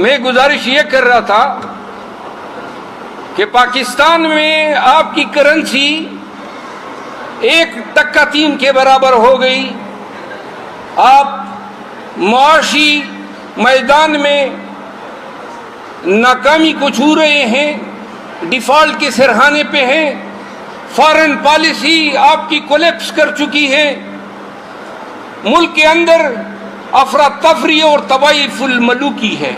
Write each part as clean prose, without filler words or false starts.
میں گزارش یہ کر رہا تھا کہ پاکستان میں آپ کی کرنسی 1.3 کے برابر ہو گئی. آپ معاشی میدان میں ناکامی کو چھو رہے ہیں, ڈیفالٹ کے سرحانے پہ ہیں, فارن پالیسی آپ کی کولیپس کر چکی ہے, ملک کے اندر افراتفری اور تباہی الملوکی ہے.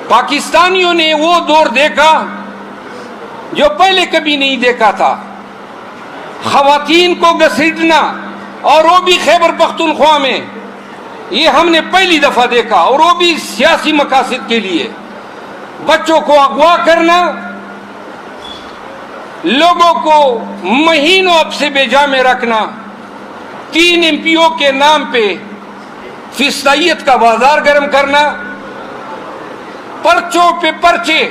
پاکستانیوں نے وہ دور دیکھا جو پہلے کبھی نہیں دیکھا تھا. خواتین کو گھسیٹنا, اور وہ بھی خیبر پختونخوا میں, یہ ہم نے پہلی دفعہ دیکھا, اور وہ بھی سیاسی مقاصد کے لیے. بچوں کو اغوا کرنا, لوگوں کو مہینوں اب سے بے جا میں رکھنا, 3 MP کے نام پہ فسطائیت کا بازار گرم کرنا, پرچوں پہ پرچے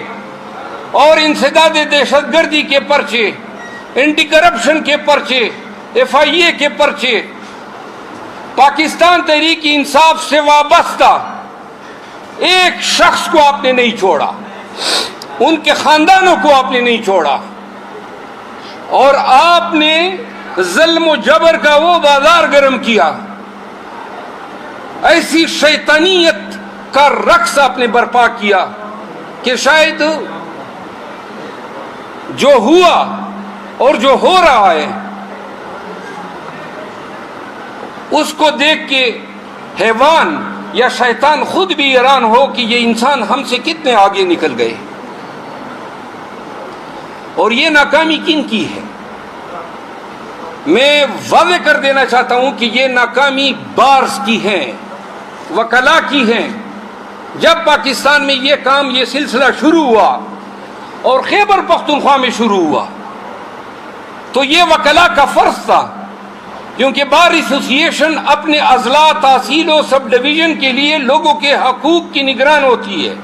اور انسداد دہشت گردی کے پرچے, اینٹی کرپشن کے پرچے, FIA کے پرچے. پاکستان تحریک انصاف سے وابستہ ایک شخص کو آپ نے نہیں چھوڑا, ان کے خاندانوں کو آپ نے نہیں چھوڑا, اور آپ نے ظلم و جبر کا وہ بازار گرم کیا. ایسی شیطانیت کا رقص آپ نے برپا کیا کہ شاید جو ہوا اور جو ہو رہا ہے اس کو دیکھ کے حیوان یا شیطان خود بھی حیران ہو کہ یہ انسان ہم سے کتنے آگے نکل گئے. اور یہ ناکامی کن کی ہے؟ میں واضح کر دینا چاہتا ہوں کہ یہ ناکامی بارز کی ہے, وکلا کی ہے. جب پاکستان میں یہ کام, یہ سلسلہ شروع ہوا اور خیبر پختونخوا میں شروع ہوا, تو یہ وکلا کا فرض تھا, کیونکہ بار ایسوسی ایشن اپنے اضلاع, تحصیل و سب ڈویژن کے لیے لوگوں کے حقوق کی نگران ہوتی ہے.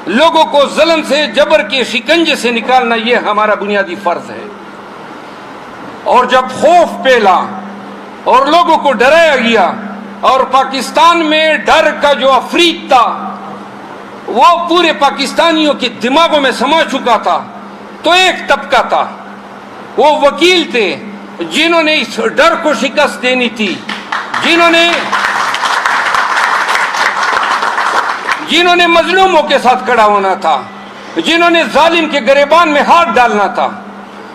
لوگوں کو ظلم سے, جبر کے شکنجے سے نکالنا یہ ہمارا بنیادی فرض ہے. اور جب خوف پھیلا اور لوگوں کو ڈرایا گیا, اور پاکستان میں ڈر کا جو افریت تھا وہ پورے پاکستانیوں کے دماغوں میں سما چکا تھا, تو ایک طبقہ تھا, وہ وکیل تھے جنہوں نے اس ڈر کو شکست دینی تھی, جنہوں نے مظلوموں کے ساتھ کھڑا ہونا تھا, جنہوں نے ظالم کے گریبان میں ہاتھ ڈالنا تھا,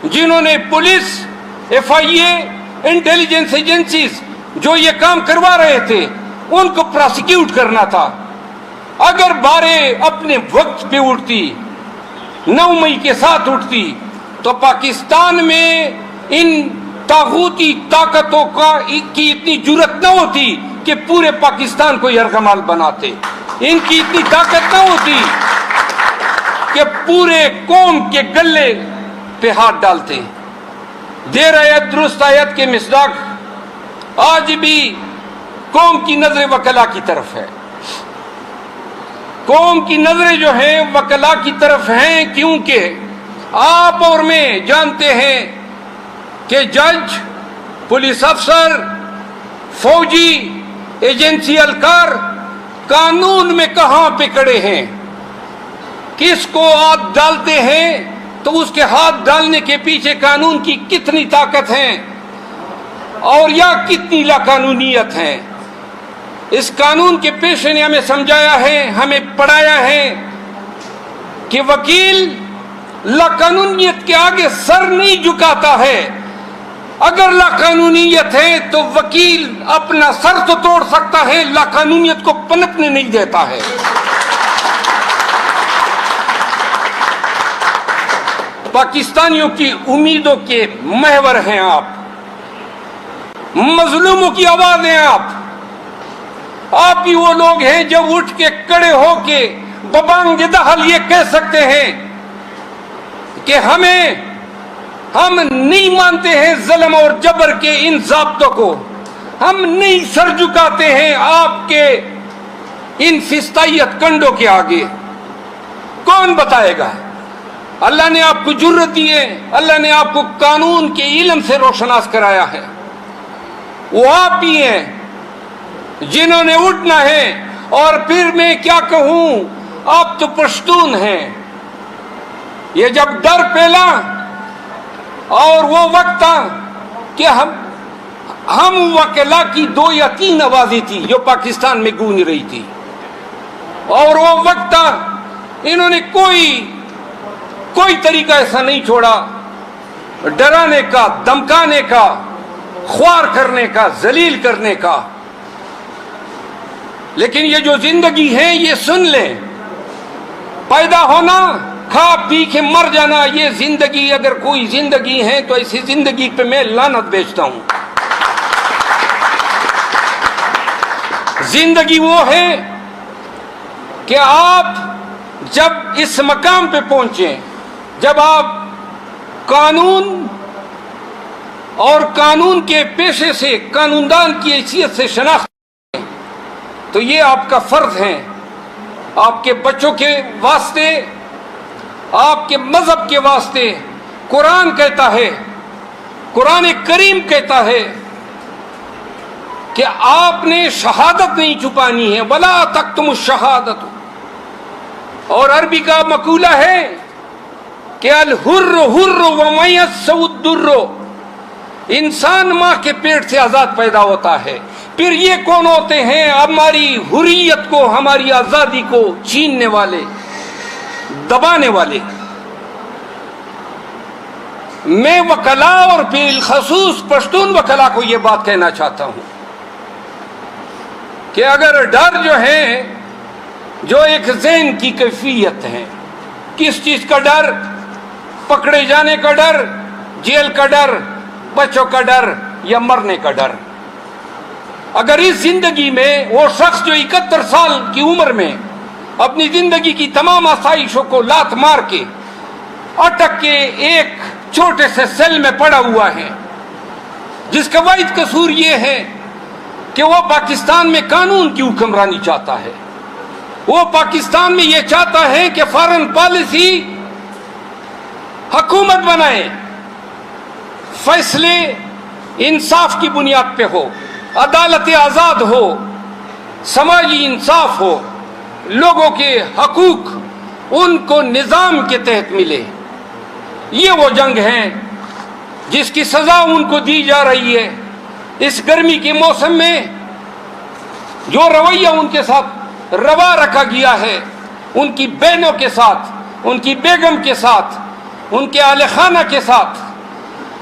جنہوں نے پولیس, FIA, انٹیلیجنس ایجنسیز جو یہ کام کروا رہے تھے ان کو پراسیکیوٹ کرنا تھا. اگر باریں اپنے وقت پہ اٹھتی, 9 مئی کے ساتھ اٹھتی, تو پاکستان میں ان طاغوتی طاقتوں کی اتنی جرأت نہ ہوتی کہ پورے پاکستان کو یرغمال بناتے. ان کی اتنی طاقت نہ ہوتی کہ پورے قوم کے گلے پہ ہاتھ ڈالتے. دیر آیت درست آیت کے مصداق آج بھی قوم کی نظر وکلا کی طرف ہے. قوم کی نظریں جو ہیں وکلا کی طرف ہیں, کیونکہ آپ اور میں جانتے ہیں کہ جج, پولیس افسر, فوجی, ایجنسی اہلکار قانون میں کہاں پہ کھڑے ہیں. کس کو ہاتھ ڈالتے ہیں تو اس کے ہاتھ ڈالنے کے پیچھے قانون کی کتنی طاقت ہے اور یا کتنی لاقانونیت ہے. اس قانون کے پیشے نے ہمیں سمجھایا ہے, ہمیں پڑھایا ہے کہ وکیل لاقانونیت کے آگے سر نہیں جھکاتا ہے. اگر لاقانونیت ہے تو وکیل اپنا سر تو توڑ سکتا ہے, لاقانونیت کو پنپنے نہیں دیتا ہے. پاکستانیوں کی امیدوں کے محور ہیں آپ, مظلوموں کی آواز ہیں آپ. آپ ہی وہ لوگ ہیں جب اٹھ کے کھڑے ہو کے ببانگ دہل یہ کہہ سکتے ہیں کہ ہم نہیں مانتے ہیں ظلم اور جبر کے ان ضابطوں کو, ہم نہیں سر جھکاتے ہیں آپ کے ان فسطائیت کنڈوں کے آگے. کون بتائے گا؟ اللہ نے آپ کو جرأت دی ہے, اللہ نے آپ کو قانون کے علم سے روشناس کرایا ہے. وہ آپ ہی ہیں جنہوں نے اٹھنا ہے اور پھر میں کیا کہوں، آپ تو پشتون ہیں. یہ جب ڈر پھیلا اور وہ وقت تھا کہ ہم وکلا کی 2 یا 3 آوازیں تھی جو پاکستان میں گونج رہی تھی، اور وہ وقت تھا انہوں نے کوئی طریقہ ایسا نہیں چھوڑا ڈرانے کا، دمکانے کا، خوار کرنے کا، ذلیل کرنے کا. لیکن یہ جو زندگی ہے یہ سن لیں، پیدا ہونا، کھا پی کے مر جانا، یہ زندگی اگر کوئی زندگی ہے تو ایسی زندگی پہ میں لعنت بھیجتا ہوں. زندگی وہ ہے کہ آپ جب اس مقام پہ پہنچیں، جب آپ قانون اور قانون کے پیشے سے قانوندان کی حیثیت سے شناخت کریں، تو یہ آپ کا فرض ہے. آپ کے بچوں کے واسطے، آپ کے مذہب کے واسطے. قرآن کہتا ہے، قرآن کریم کہتا ہے کہ آپ نے شہادت نہیں چھپانی ہے، وَلَا تَكْتُمُ الشَّهَادَةُ. اور عربی کا مقولہ ہے کہ الحر حر ومیسع الدر. انسان ماں کے پیٹ سے آزاد پیدا ہوتا ہے، پھر یہ کون ہوتے ہیں ہماری حریت کو، ہماری آزادی کو چھیننے والے، دبانے والے. میں وکلا اور بالخصوص پشتون وکلا کو یہ بات کہنا چاہتا ہوں کہ اگر ڈر جو ہے، جو ایک ذہن کی کیفیت ہے، کس چیز کا ڈر؟ پکڑے جانے کا ڈر، جیل کا ڈر، بچوں کا ڈر یا مرنے کا ڈر. اگر اس زندگی میں وہ شخص جو 71 سال کی عمر میں اپنی زندگی کی تمام آسائشوں کو لات مار کے اٹک کے ایک چھوٹے سے سیل میں پڑا ہوا ہے، جس کا واحد قصور یہ ہے کہ وہ پاکستان میں قانون کی حکمرانی چاہتا ہے، وہ پاکستان میں یہ چاہتا ہے کہ فارن پالیسی حکومت بنائے، فیصلے انصاف کی بنیاد پہ ہو، عدالت آزاد ہو، سماجی انصاف ہو، لوگوں کے حقوق ان کو نظام کے تحت ملے. یہ وہ جنگ ہے جس کی سزا ان کو دی جا رہی ہے. اس گرمی کے موسم میں جو رویہ ان کے ساتھ روا رکھا گیا ہے، ان کی بہنوں کے ساتھ، ان کی بیگم کے ساتھ، ان کے اہل خانہ کے ساتھ،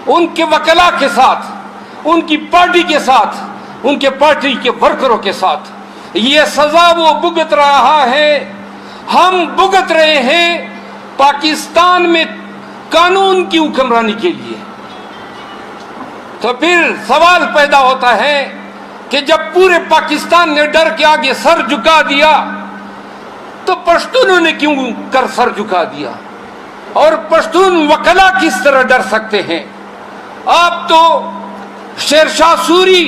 ان کے وکلا کے ساتھ، ان کی پارٹی کے ساتھ، ان کے پارٹی کے ورکروں کے ساتھ، یہ سزا وہ بھگت رہا ہے. ہم بھگت رہے ہیں پاکستان میں قانون کی حکمرانی کے لیے. تو پھر سوال پیدا ہوتا ہے کہ جب پورے پاکستان نے ڈر کے آگے سر جھکا دیا تو پشتونوں نے کیوں کر سر جھکا دیا؟ اور پشتون وکلا کس طرح ڈر سکتے ہیں؟ آپ تو شیر شاہ سوری،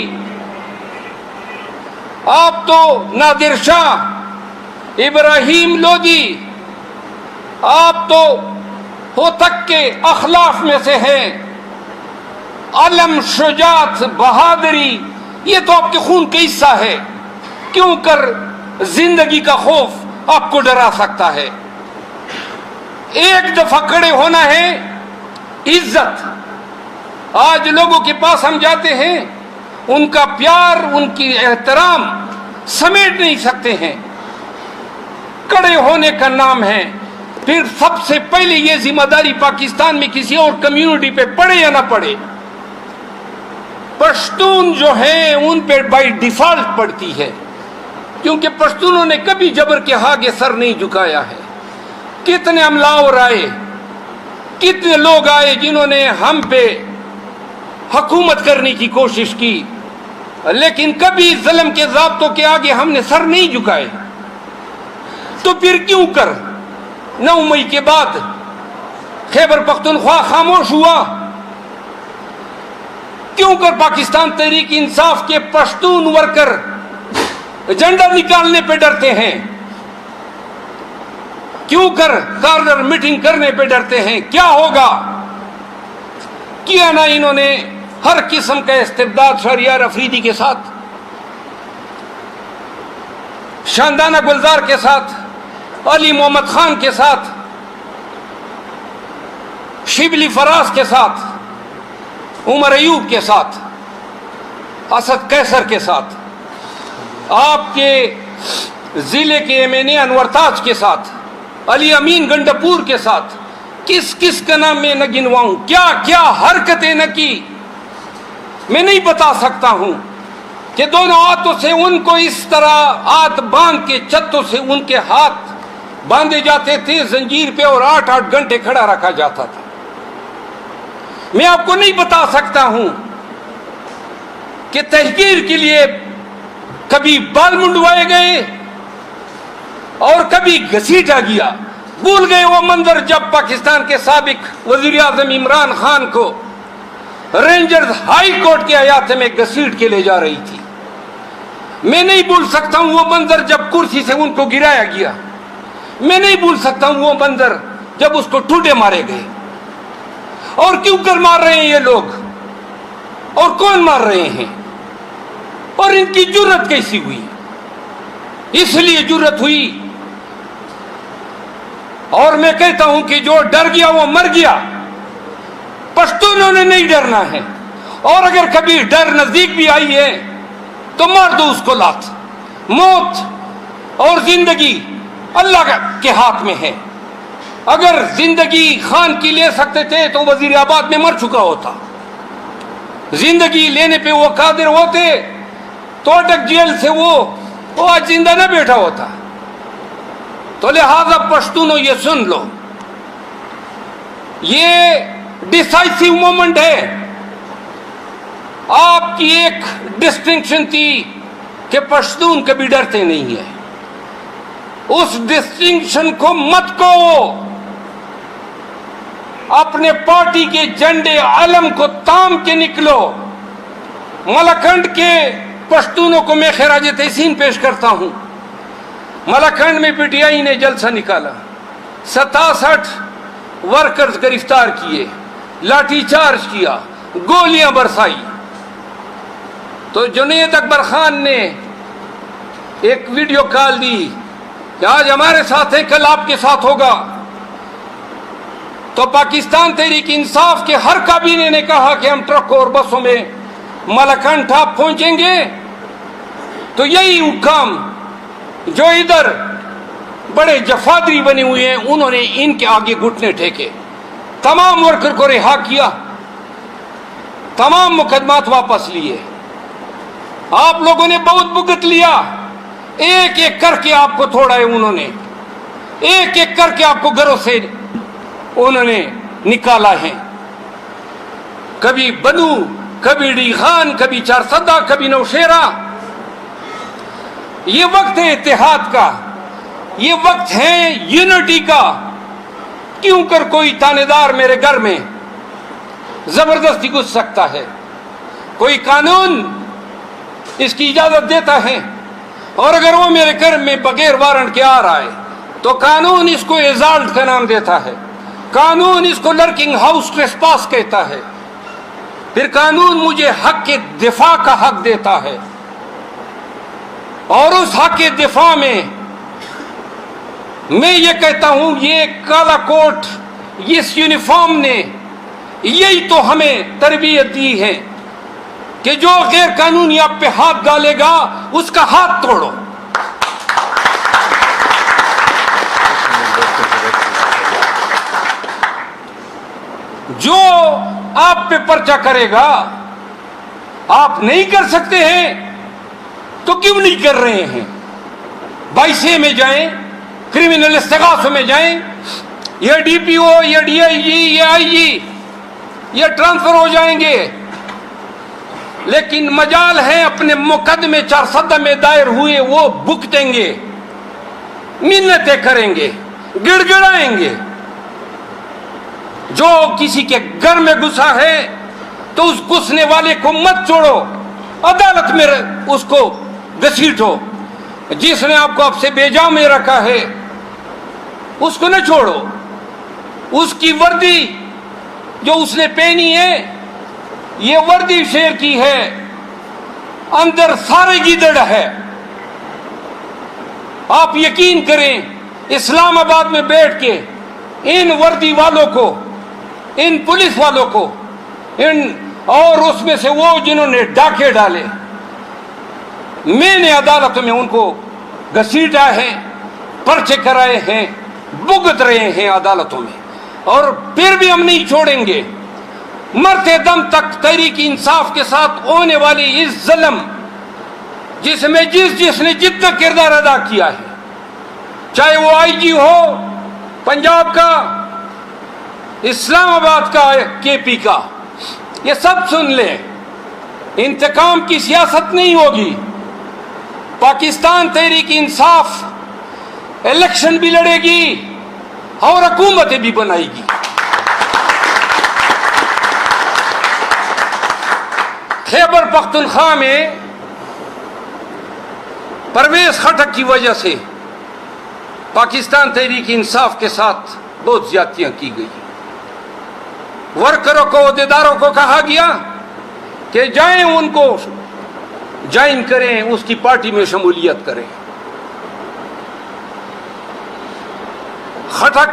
آپ تو نادر شاہ، ابراہیم لودھی، آپ تو ہوتک کے اخلاف میں سے ہیں. علم، شجاعت، بہادری، یہ تو آپ کے خون کا حصہ ہے. کیوں کر زندگی کا خوف آپ کو ڈرا سکتا ہے؟ ایک دفعہ کھڑے ہونا ہے. عزت آج لوگوں کے پاس ہم جاتے ہیں، ان کا پیار، ان کی احترام سمیٹ نہیں سکتے ہیں. کھڑے ہونے کا نام ہے. پھر سب سے پہلے یہ ذمہ داری پاکستان میں کسی اور کمیونٹی پہ پڑے یا نہ پڑے، پشتون جو ہیں ان پہ بائی ڈیفالٹ پڑتی ہے، کیونکہ پشتونوں نے کبھی جبر کے آگے سر نہیں جھکایا ہے. کتنے املاور آئے، کتنے لوگ آئے جنہوں نے ہم پہ حکومت کرنے کی کوشش کی، لیکن کبھی ظلم کے ضابطوں کے آگے ہم نے سر نہیں جھکائے. تو پھر کیوں کر 9 مئی کے بعد خیبر پختونخوا خاموش ہوا؟ کیوں کر پاکستان تحریک انصاف کے پشتون ورکر جھنڈا نکالنے پہ ڈرتے ہیں؟ کیوں کر کارنر میٹنگ کرنے پہ ڈرتے ہیں؟ کیا ہوگا؟ کیا نہ انہوں نے ہر قسم کا استبداد شہریار افریدی کے ساتھ. شاندانہ گلزار کے ساتھ، علی محمد خان کے ساتھ، شبلی فراز کے ساتھ، عمر ایوب کے ساتھ، اسد قیصر کے ساتھ، آپ کے ضلع کے ایم این اے انور تاج کے ساتھ، علی امین گنڈپور کے ساتھ، کس کس کا نام میں نہ گنواؤں، کیا کیا حرکتیں نہ کی، میں نہیں بتا سکتا ہوں کہ دونوں ہاتھوں سے ان کو اس طرح ہاتھ باندھ کے چتوں سے ان کے ہاتھ باندھے جاتے تھے زنجیر پہ، اور 8-8 گھنٹے کھڑا رکھا جاتا تھا۔ میں آپ کو نہیں بتا سکتا ہوں کہ تحقیر کے لیے کبھی بال منڈوائے گئے اور کبھی گھسیٹا گیا۔ بھول گئے وہ منظر جب پاکستان کے سابق وزیر اعظم عمران خان کو رینجرز ہائی کورٹ کے احاطے میں گھسیٹ کے لے جا رہی تھی۔ میں نہیں بھول سکتا ہوں وہ منظر جب کرسی سے ان کو گرایا گیا۔ میں نہیں بھول سکتا ہوں وہ منظر جب اس کو ٹوٹے مارے گئے۔ اور کیوں کر مار رہے ہیں یہ لوگ، اور کون مار رہے ہیں، اور ان کی جرت کیسی ہوئی؟ اس لیے جرت ہوئی، اور میں کہتا ہوں کہ جو ڈر گیا وہ مر گیا۔ پشتونوں نے نہیں ڈرنا ہے، اور اگر کبھی ڈر نزدیک بھی آئی ہے تو مار دو اس کو لات۔ موت اور زندگی اللہ کے ہاتھ میں ہے۔ اگر زندگی خان کی لے سکتے تھے تو وزیر آباد میں مر چکا ہوتا۔ زندگی لینے پہ وہ قادر ہوتے تو اٹک جیل سے وہ آج زندہ نہ بیٹھا ہوتا۔ تو لہذا پشتونوں یہ سن لو، یہ ڈیسائسیو مومنٹ ہے۔ آپ کی ایک ڈسٹنکشن تھی کہ پشتون کبھی ڈرتے نہیں ہیں، اس ڈسٹنکشن کو مت کو، اپنے پارٹی کے جھنڈے علم کو تام کے نکلو۔ ملاکنڈ کے پشتونوں کو میں خراج تحسین پیش کرتا ہوں۔ ملاکنڈ میں پی ٹی آئی نے جلسہ نکالا، 67 ورکرز گرفتار کیے، لاٹھی چارج کیا، گولیاں برسائی۔ تو جنید اکبر خان نے ایک ویڈیو کال دی کہ آج ہمارے ساتھ ہے، کل آپ کے ساتھ ہوگا۔ تو پاکستان تحریک انصاف کے ہر کابینے نے کہا کہ ہم ٹرکوں اور بسوں میں ملاکنڈ ٹاپ پہنچیں گے۔ تو یہی حکام جو ادھر بڑے جفادری بنے ہوئے ہیں، انہوں نے ان کے آگے گھٹنے ٹھیکے، تمام ورکر کو رہا کیا، تمام مقدمات واپس لیے۔ آپ لوگوں نے بہت بھگت لیا، ایک ایک کر کے آپ کو توڑا ہے انہوں نے، ایک ایک کر کے آپ کو گھروں سے انہوں نے نکالا ہے۔ کبھی بنو، کبھی ڈی خان، کبھی چارسدہ، کبھی نوشیرہ۔ یہ وقت ہے اتحاد کا، یہ وقت ہے یونٹی کا۔ کیوں کر کوئی تانے دار میرے گھر میں زبردستی گھس سکتا ہے؟ کوئی قانون اس کی اجازت دیتا ہے؟ اور اگر وہ میرے گھر میں بغیر وارنٹ کے آ رہا ہے تو قانون اس کو ایزالٹ کا نام دیتا ہے، قانون اس کو لرکنگ ہاؤس ٹریسپاس کہتا ہے، پھر قانون مجھے حق کے دفاع کا حق دیتا ہے، اور اس حق کے دفاع میں میں یہ کہتا ہوں، یہ کالا کوٹ، اس یونیفارم نے یہی تو ہمیں تربیت دی ہے کہ جو غیر قانونی آپ پہ ہاتھ ڈالے گا اس کا ہاتھ توڑو۔ جو آپ پہ پرچہ کرے گا، آپ نہیں کر سکتے ہیں تو کیوں نہیں کر رہے ہیں؟ 22 میں جائیں، کرمنل استغاثوں میں جائیں، یہ ڈی پی او، یہ ڈی آئی جی، یہ آئی جی، یہ ٹرانسفر ہو جائیں گے، لیکن مجال ہے اپنے مقدمے چارسدہ میں دائر ہوئے وہ بھگتیں گے، منتیں کریں گے، گڑ گڑائیں گے۔ جو کسی کے گھر میں گھسا ہے تو اس گھسنے والے کو مت چھوڑو، عدالت میں اس کو گھسیٹو۔ جس نے آپ کو اب سے بیجا میں رکھا ہے اس کو نہ چھوڑو۔ اس کی وردی جو اس نے پہنی ہے، یہ وردی شیر کی ہے، اندر سارے گیدڑ ہے۔ آپ یقین کریں اسلام آباد میں بیٹھ کے ان وردی والوں کو، ان پولیس والوں کو، اور اس میں سے وہ جنہوں نے ڈاکے ڈالے، میں نے عدالتوں میں ان کو گھسیٹا ہے، پرچے کرائے ہیں، بھگت رہے ہیں عدالتوں میں، اور پھر بھی ہم نہیں چھوڑیں گے۔ مرتے دم تک تحریک انصاف کے ساتھ ہونے والی اس ظلم جس میں جس نے جتنا کردار ادا کیا ہے، چاہے وہ آئی جی ہو پنجاب کا، اسلام آباد کا، کے پی کا، یہ سب سن لیں، انتقام کی سیاست نہیں ہوگی۔ پاکستان تحریک انصاف الیکشن بھی لڑے گی اور حکومتیں بھی بنائے گی۔ خیبر پختونخوا میں پرویز خٹک کی وجہ سے پاکستان تحریک انصاف کے ساتھ بہت زیادتیاں کی گئی۔ ورکروں کو، عہدیداروں کو کہا گیا کہ جائیں ان کو جوائن کریں، اس کی پارٹی میں شمولیت کریں۔ خٹک،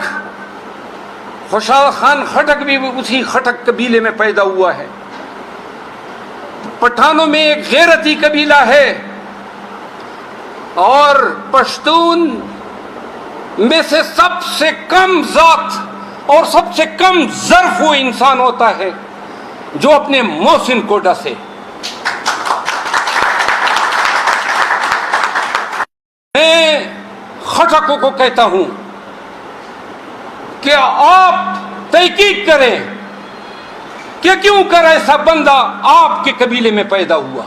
خوشحال خان خٹک بھی اسی خٹک قبیلے میں پیدا ہوا ہے۔ پٹھانوں میں ایک غیرتی قبیلہ ہے، اور پشتون میں سے سب سے کم ذات اور سب سے کم ظرف وہ انسان ہوتا ہے جو اپنے محسن کو ڈسے۔ میں خٹکوں کو کہتا ہوں کہ آپ تحقیق کریں کہ کیوں کر ایسا بندہ آپ کے قبیلے میں پیدا ہوا۔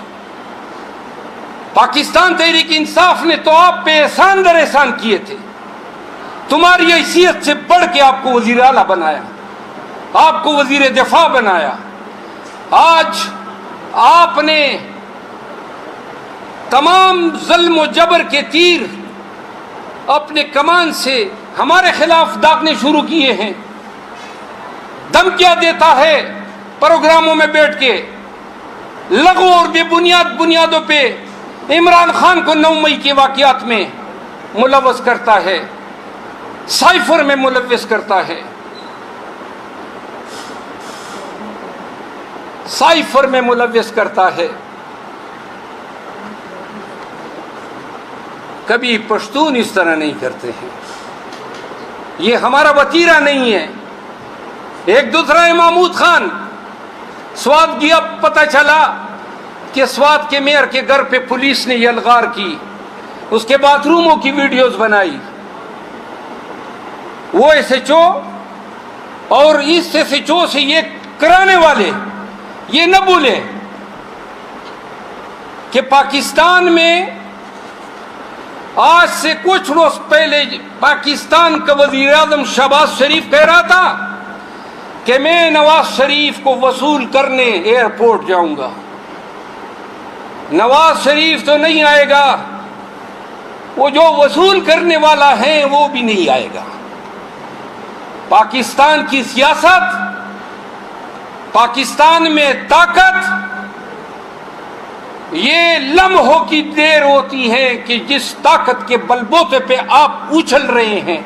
پاکستان تحریک انصاف نے تو آپ پہ احسان در احسان کیے تھے، تمہاری حیثیت سے بڑھ کے آپ کو وزیر اعلیٰ بنایا، آپ کو وزیر دفاع بنایا۔ آج آپ نے تمام ظلم و جبر کے تیر اپنے کمان سے ہمارے خلاف داغنے شروع کیے ہیں۔ دھمکیاں دیتا ہے پروگراموں میں بیٹھ کے، لغو اور بے بنیادوں پہ عمران خان کو 9 مئی کے واقعات میں ملوث کرتا ہے، سائفر میں ملوث کرتا ہے، سائفر میں ملوث کرتا ہے۔ کبھی پشتون اس طرح نہیں کرتے ہیں، یہ ہمارا وتیرہ نہیں ہے۔ ایک دوسرا ہے محمود خان، سوات گیا، پتہ چلا کہ سوات کے میئر کے گھر پہ پولیس نے یہ الغار کی، اس کے باتھ روموں کی ویڈیوز بنائی۔ وہ ایس ایچ او اور اس ایس ایچ او سے یہ کرانے والے یہ نہ بھولیں کہ پاکستان میں آج سے کچھ روز پہلے پاکستان کا وزیر اعظم شہباز شریف کہہ رہا تھا کہ میں نواز شریف کو وصول کرنے ایئرپورٹ جاؤں گا۔ نواز شریف تو نہیں آئے گا، وہ جو وصول کرنے والا ہے وہ بھی نہیں آئے گا۔ پاکستان کی سیاست، پاکستان میں طاقت یہ لمحوں کی دیر ہوتی ہے کہ جس طاقت کے بلبوتے پہ آپ اچھل رہے ہیں،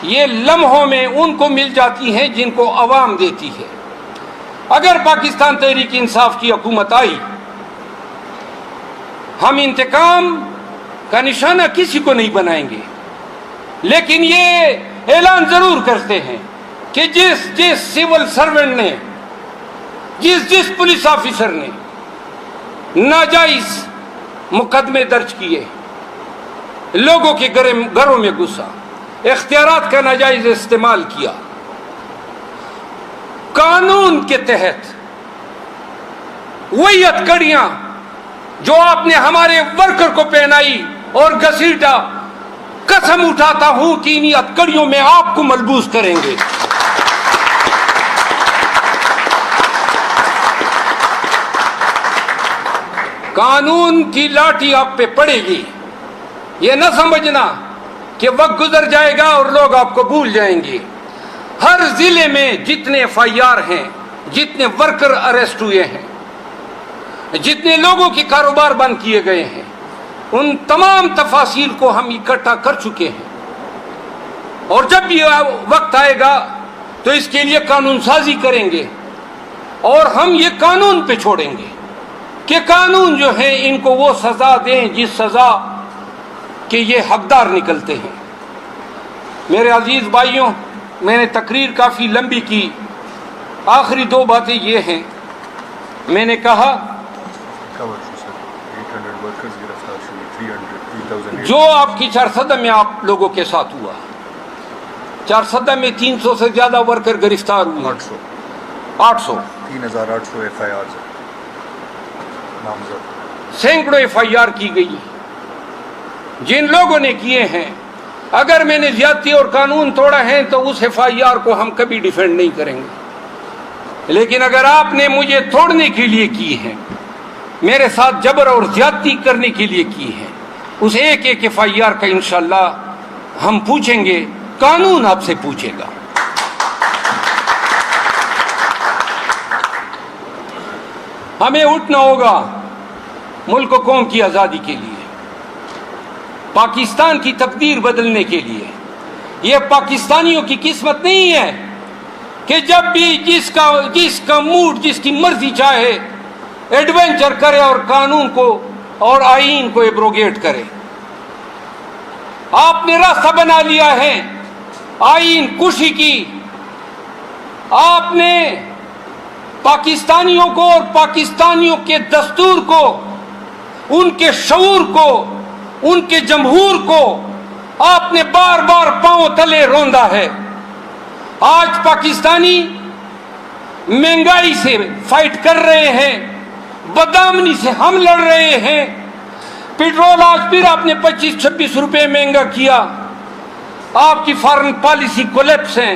یہ لمحوں میں ان کو مل جاتی ہیں جن کو عوام دیتی ہے۔ اگر پاکستان تحریک انصاف کی حکومت آئی، ہم انتقام کا نشانہ کسی کو نہیں بنائیں گے، لیکن یہ اعلان ضرور کرتے ہیں کہ جس سول سرونٹ نے، جس پولیس آفیسر نے ناجائز مقدمے درج کیے، لوگوں کے گھروں میں گھسا، اختیارات کا ناجائز استعمال کیا، قانون کے تحت وہی ہتھکڑیاں جو آپ نے ہمارے ورکر کو پہنائی اور گھسیٹا، قسم اٹھاتا ہوں کہ انہی ہتھکڑیوں میں آپ کو ملبوس کریں گے۔ قانون کی لاٹھی آپ پہ پڑے گی۔ یہ نہ سمجھنا کہ وقت گزر جائے گا اور لوگ آپ کو بھول جائیں گے۔ ہر ضلع میں جتنے ایف آئی آر ہیں، جتنے ورکر اریسٹ ہوئے ہیں، جتنے لوگوں کے کاروبار بند کیے گئے ہیں، ان تمام تفاصیل کو ہم اکٹھا کر چکے ہیں، اور جب بھی وقت آئے گا تو اس کے لیے قانون سازی کریں گے، اور ہم یہ قانون پہ چھوڑیں گے کہ قانون جو ہے ان کو وہ سزا دیں جس سزا کہ یہ حقدار نکلتے ہیں۔ میرے عزیز بھائیوں، میں نے تقریر کافی لمبی کی، آخری دو باتیں یہ ہیں۔ میں نے کہا جو آپ کی چارسدہ میں آپ لوگوں کے ساتھ ہوا، چارسدہ میں 300 سے زیادہ ورکر گرفتار ہوئے، 800 3800 ایف آئی آر نامزد، سینکڑوں ایف آئی آر کی گئی جن لوگوں نے کیے ہیں۔ اگر میں نے زیادتی اور قانون توڑا ہے تو اس ایف آئی آر کو ہم کبھی ڈیفینڈ نہیں کریں گے، لیکن اگر آپ نے مجھے توڑنے کے لیے کی ہے، میرے ساتھ جبر اور زیادتی کرنے کے لیے کی ہے، اس ایک ایک ایف آئی آر کا انشاءاللہ ہم پوچھیں گے، قانون آپ سے پوچھے گا۔ ہمیں اٹھنا ہوگا ملک و قوم کی آزادی کے لیے، پاکستان کی تقدیر بدلنے کے لیے۔ یہ پاکستانیوں کی قسمت نہیں ہے کہ جب بھی جس کا موڈ، جس کی مرضی چاہے ایڈونچر کرے اور قانون کو اور آئین کو ایبروگیٹ کرے۔ آپ نے راستہ بنا لیا ہے آئین کشی کی، آپ نے پاکستانیوں کو اور پاکستانیوں کے دستور کو، ان کے شعور کو، ان کے جمہور کو آپ نے بار بار پاؤں تلے روندا ہے۔ آج پاکستانی مہنگائی سے فائٹ کر رہے ہیں، بدامنی سے ہم لڑ رہے ہیں۔ پیٹرول آج پھر آپ نے 25-26 روپے مہنگا کیا، آپ کی فارن پالیسی کولیپس ہیں،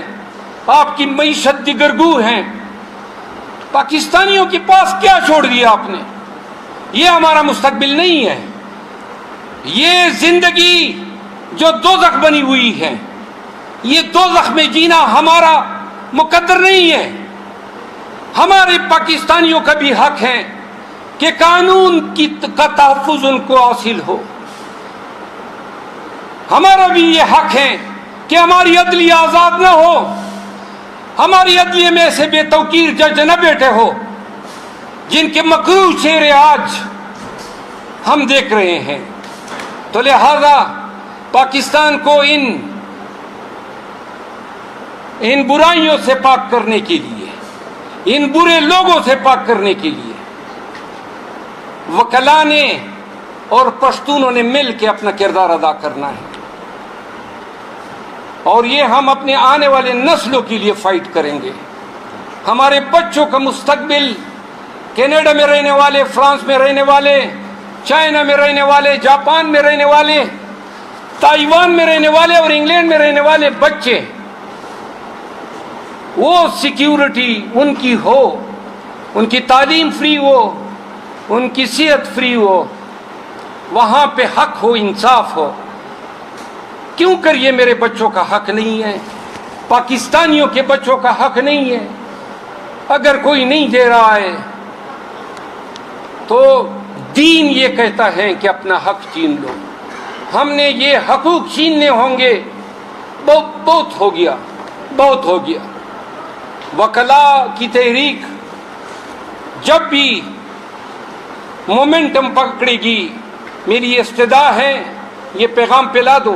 آپ کی معیشت دگرگو ہیں۔ پاکستانیوں کے پاس کیا چھوڑ دیا آپ نے؟ یہ ہمارا مستقبل نہیں ہے، یہ زندگی جو دوزخ بنی ہوئی ہے، یہ دوزخ میں جینا ہمارا مقدر نہیں ہے۔ ہمارے پاکستانیوں کا بھی حق ہے کہ قانون کا تحفظ ان کو حاصل ہو، ہمارا بھی یہ حق ہے کہ ہماری عدلیہ آزاد نہ ہو، ہماری عدلیہ میں ایسے بے توقیر جج نہ بیٹھے ہو جن کے مکروہ چہرے آج ہم دیکھ رہے ہیں۔ تو لہذا پاکستان کو ان برائیوں سے پاک کرنے کے لیے، ان برے لوگوں سے پاک کرنے کے لیے وکلا نے اور پشتونوں نے مل کے اپنا کردار ادا کرنا ہے، اور یہ ہم اپنے آنے والے نسلوں کے لیے فائٹ کریں گے۔ ہمارے بچوں کا مستقبل، کینیڈا میں رہنے والے، فرانس میں رہنے والے، چائنا میں رہنے والے، جاپان میں رہنے والے، تائیوان میں رہنے والے اور انگلینڈ میں رہنے والے بچے، وہ سیکیورٹی ان کی ہو، ان کی تعلیم فری ہو، ان کی صحت فری ہو، وہاں پہ حق ہو، انصاف ہو۔ کیوں کر یہ میرے بچوں کا حق نہیں ہے؟ پاکستانیوں کے بچوں کا حق نہیں ہے؟ اگر کوئی نہیں دے رہا ہے تو دین یہ کہتا ہے کہ اپنا حق چھین لو۔ ہم نے یہ حقوق چھیننے ہوں گے، بہت ہو گیا، بہت ہو گیا۔ وکلا کی تحریک جب بھی مومنٹم پکڑے گی، میری یہ استدعا ہے، یہ پیغام پلا دو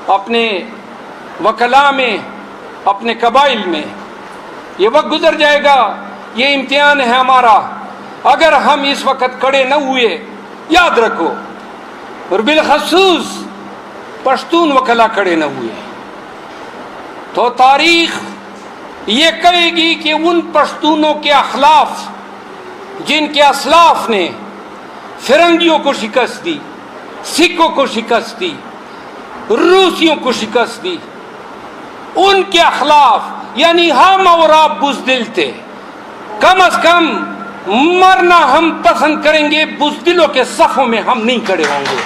اپنے وکلا میں، اپنے قبائل میں۔ یہ وقت گزر جائے گا، یہ امتحان ہے ہمارا۔ اگر ہم اس وقت کھڑے نہ ہوئے، یاد رکھو، اور بالخصوص پشتون وکلا کھڑے نہ ہوئے، تو تاریخ یہ کہے گی کہ ان پشتونوں کے اخلاف جن کے اسلاف نے فرنگیوں کو شکست دی، سکھوں کو شکست دی، روسیوں کو شکست دی، ان کے اخلاف، یعنی ہم اور آپ بزدل تھے، کم از کم مرنا ہم پسند کریں گے، بزدلوں کے صفوں میں ہم نہیں کھڑے ہوں گے۔